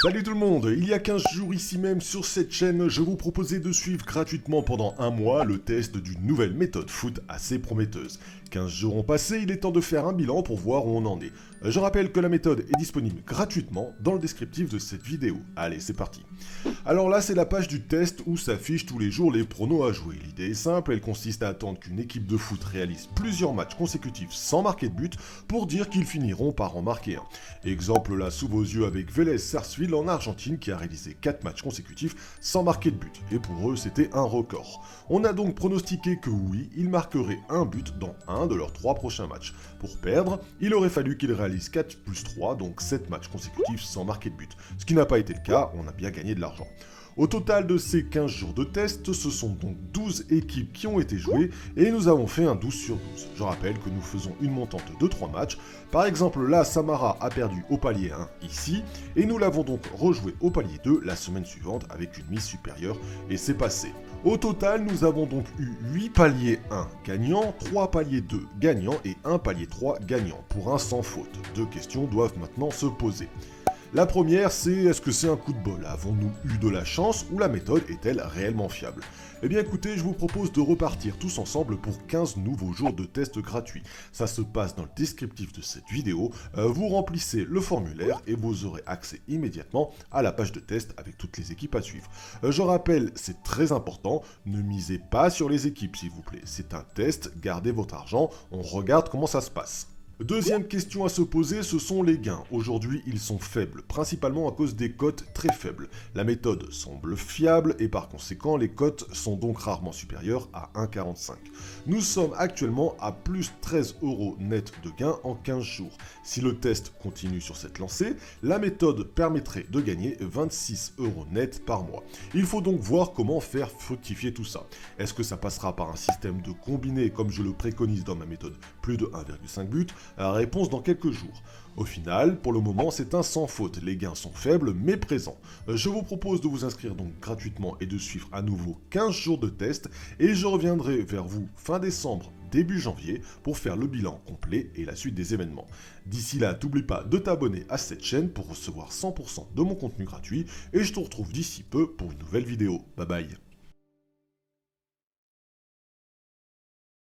Salut tout le monde, il y a 15 jours ici même sur cette chaîne, je vous proposais de suivre gratuitement pendant un mois le test d'une nouvelle méthode foot assez prometteuse. 15 jours ont passé, il est temps de faire un bilan pour voir où on en est. Je rappelle que la méthode est disponible gratuitement dans le descriptif de cette vidéo. Allez, c'est parti. Alors là, c'est la page du test où s'affichent tous les jours les pronos à jouer. L'idée est simple, elle consiste à attendre qu'une équipe de foot réalise plusieurs matchs consécutifs sans marquer de but pour dire qu'ils finiront par en marquer un. Exemple là sous vos yeux avec Vélez Sarsfield en Argentine qui a réalisé 4 matchs consécutifs sans marquer de but. Et pour eux, c'était un record. On a donc pronostiqué que oui, ils marqueraient un but dans un de leurs 3 prochains matchs. Pour perdre, il aurait fallu qu'ils réalisent 4 plus 3, donc 7 matchs consécutifs sans marquer de but. Ce qui n'a pas été le cas, on a bien gagné de l'argent. Au total de ces 15 jours de test, ce sont donc 12 équipes qui ont été jouées et nous avons fait un 12 sur 12. Je rappelle que nous faisons une montante de 3 matchs. Par exemple, là, Samara a perdu au palier 1 ici et nous l'avons donc rejoué au palier 2 la semaine suivante avec une mise supérieure et c'est passé. Au total, nous avons donc eu 8 paliers 1 gagnants, 3 paliers 2 gagnants et 1 palier 3 gagnant pour un sans faute. 2 questions doivent maintenant se poser. La première, c'est est-ce que c'est un coup de bol? Avons-nous eu de la chance ou la méthode est-elle réellement fiable? Eh bien écoutez, je vous propose de repartir tous ensemble pour 15 nouveaux jours de test gratuits. Ça se passe dans le descriptif de cette vidéo, vous remplissez le formulaire et vous aurez accès immédiatement à la page de test avec toutes les équipes à suivre. Je rappelle, c'est très important, ne misez pas sur les équipes s'il vous plaît. C'est un test, gardez votre argent, on regarde comment ça se passe. Deuxième question à se poser, ce sont les gains. Aujourd'hui, ils sont faibles, principalement à cause des cotes très faibles. La méthode semble fiable et par conséquent, les cotes sont donc rarement supérieures à 1,45. Nous sommes actuellement à plus 13 € net de gains en 15 jours. Si le test continue sur cette lancée, la méthode permettrait de gagner 26 € net par mois. Il faut donc voir comment faire fructifier tout ça. Est-ce que ça passera par un système de combiné comme je le préconise dans ma méthode plus de 1,5 but? Réponse dans quelques jours. Au final, pour le moment, c'est un sans faute. Les gains sont faibles, mais présents. Je vous propose de vous inscrire donc gratuitement et de suivre à nouveau 15 jours de test. Et je reviendrai vers vous fin décembre, début janvier, pour faire le bilan complet et la suite des événements. D'ici là, n'oublie pas de t'abonner à cette chaîne pour recevoir 100% de mon contenu gratuit. Et je te retrouve d'ici peu pour une nouvelle vidéo. Bye bye.